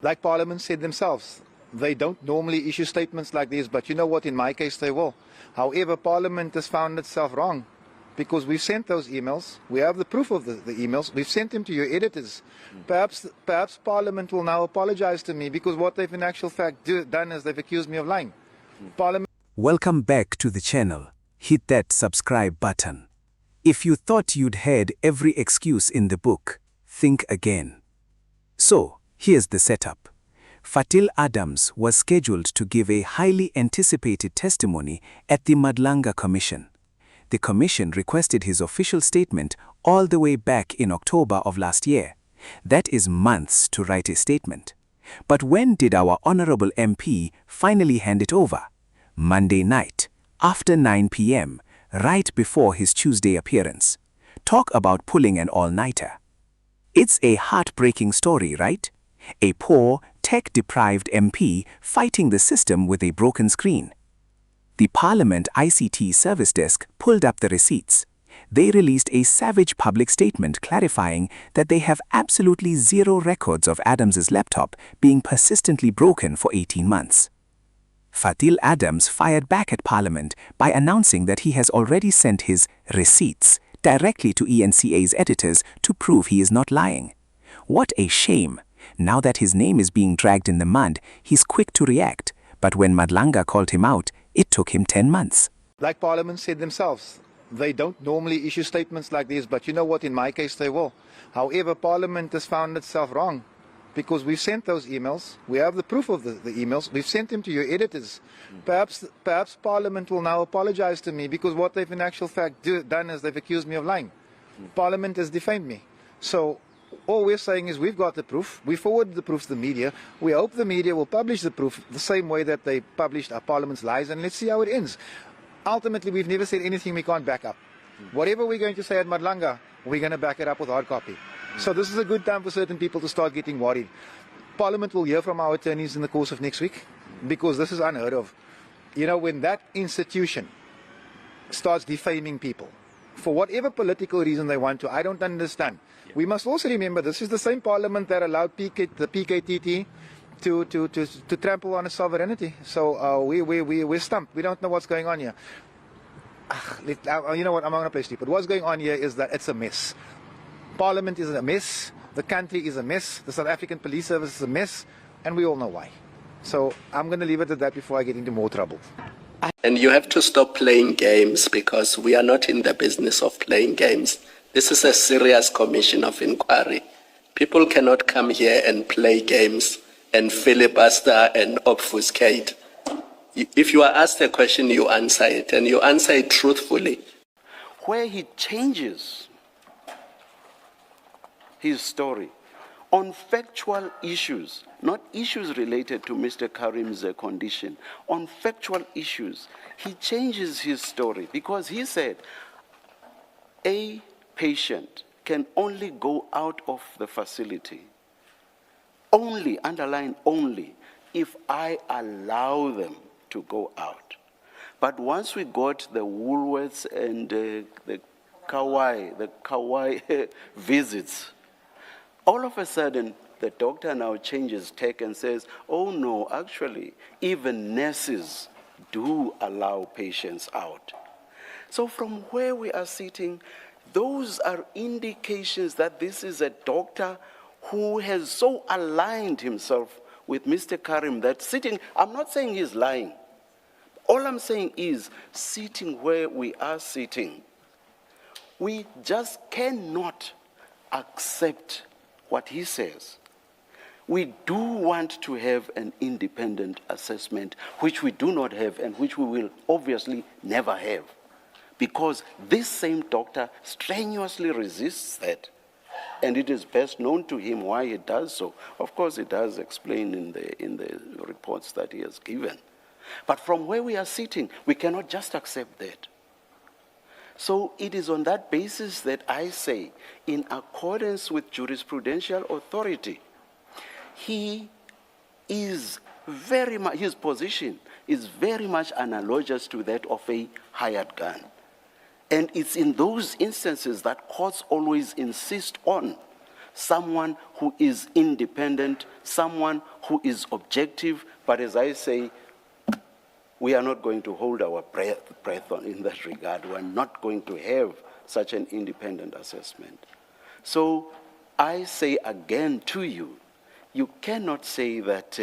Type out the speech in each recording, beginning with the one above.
Like Parliament said themselves, they don't normally issue statements like this, but you know what, in my case they will. However, Parliament has found itself wrong because we've sent those emails. We have the proof of the emails. We've sent them to your editors. Perhaps Parliament will now apologize to me because what they've in actual fact done is they've accused me of lying. Parliament. Welcome back to the channel. Hit that subscribe button. If you thought you'd heard every excuse in the book, think again. So, here's the setup. Fatil Adams was scheduled to give a highly anticipated testimony at the Madlanga Commission. The commission requested his official statement all the way back in October of last year. That is months to write a statement. But when did our honorable MP finally hand it over? Monday night, after 9 p.m., right before his Tuesday appearance. Talk about pulling an all-nighter. It's a heartbreaking story, right? A poor, tech-deprived MP fighting the system with a broken screen. The Parliament ICT Service Desk pulled up the receipts. They released a savage public statement clarifying that they have absolutely zero records of Adams's laptop being persistently broken for 18 months. Fatil Adams fired back at Parliament by announcing that he has already sent his receipts directly to ENCA's editors to prove he is not lying. What a shame! Now that his name is being dragged in the mud, he's quick to react. But when Madlanga called him out, it took him 10 months. Like Parliament said themselves, they don't normally issue statements like this, but you know what, in my case they will. However, Parliament has found itself wrong because we've sent those emails. We have the proof of the emails. We've sent them to your editors. Perhaps Parliament will now apologize to me because what they've in actual fact done is they've accused me of lying. Parliament has defamed me. So all we're saying is we've got the proof. We forwarded the proof to the media. We hope the media will publish the proof the same way that they published our Parliament's lies, and let's see how it ends. Ultimately, we've never said anything we can't back up. Whatever we're going to say at Madlanga, we're going to back it up with hard copy. So this is a good time for certain people to start getting worried. Parliament will hear from our attorneys in the course of next week because this is unheard of. You know, when that institution starts defaming people, for whatever political reason they want to, I don't understand. We must also remember this is the same Parliament that allowed the PKTT to trample on its sovereignty. So we're stumped. We don't know what's going on here. You know what, I'm not going to play stupid. What's going on here is that it's a mess. Parliament is a mess. The country is a mess. The South African Police Service is a mess. And we all know why. So I'm going to leave it at that before I get into more trouble. And you have to stop playing games because we are not in the business of playing games. This is a serious commission of inquiry. People cannot come here and play games and filibuster and obfuscate. If you are asked a question, you answer it, and you answer it truthfully. Where he changes his story on factual issues, not issues related to Mr. Carrim's condition, on factual issues, he changes his story because he said a patient can only go out of the facility, only, underline only, if I allow them to go out. But once we got the Woolworths and the Kauai visits, all of a sudden, the doctor now changes tack and says, oh no, actually, even nurses do allow patients out. So from where we are sitting, those are indications that this is a doctor who has so aligned himself with Mr. Carrim that sitting, I'm not saying he's lying. All I'm saying is, sitting where we are sitting, we just cannot accept what he says. We do want to have an independent assessment, which we do not have and which we will obviously never have, because this same doctor strenuously resists that, and it is best known to him why he does so. Of course, he does explain in the reports that he has given. But from where we are sitting, we cannot just accept that. So it is on that basis that I say, in accordance with jurisprudential authority, he is very much, his position is very much analogous to that of a hired gun. And it's in those instances that courts always insist on someone who is independent, someone who is objective, but as I say, we are not going to hold our breath on in that regard. We are not going to have such an independent assessment. So I say again to you, you cannot say that,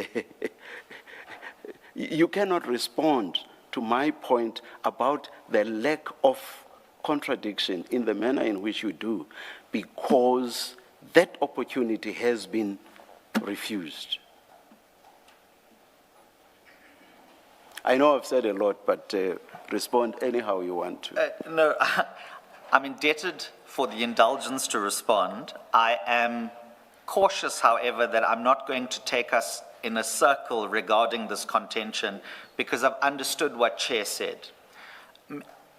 you cannot respond to my point about the lack of contradiction in the manner in which you do, because that opportunity has been refused. I know I've said a lot, but respond anyhow you want to. No, I'm indebted for the indulgence to respond. I am cautious, however, that I'm not going to take us in a circle regarding this contention because I've understood what Chair said.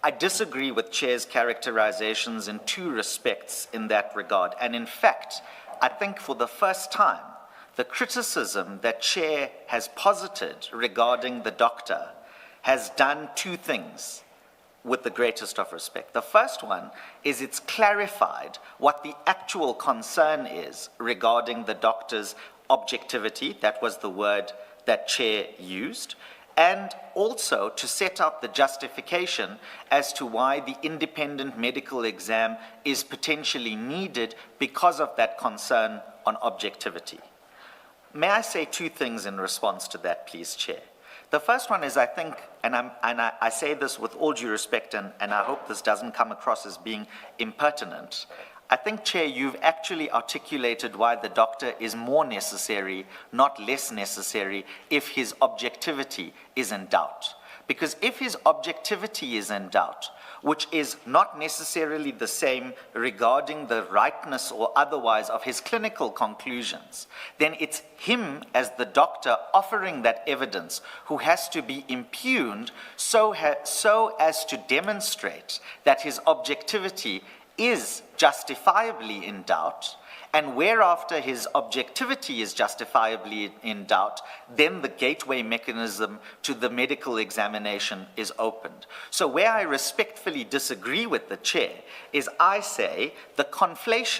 I disagree with Chair's characterizations in two respects in that regard. And in fact, I think for the first time, the criticism that Chair has posited regarding the doctor has done two things with the greatest of respect. The first one is it's clarified what the actual concern is regarding the doctor's objectivity, that was the word that Chair used, and also to set out the justification as to why the independent medical exam is potentially needed because of that concern on objectivity. May I say two things in response to that, please, Chair? The first one is, I think, and I say this with all due respect, and I hope this doesn't come across as being impertinent. I think, Chair, you've actually articulated why the doctor is more necessary, not less necessary, if his objectivity is in doubt. Because if his objectivity is in doubt, which is not necessarily the same regarding the rightness or otherwise of his clinical conclusions, then it's him as the doctor offering that evidence who has to be impugned so as to demonstrate that his objectivity is justifiably in doubt, and whereafter his objectivity is justifiably in doubt, then the gateway mechanism to the medical examination is opened. So where I respectfully disagree with the Chair is I say the conflation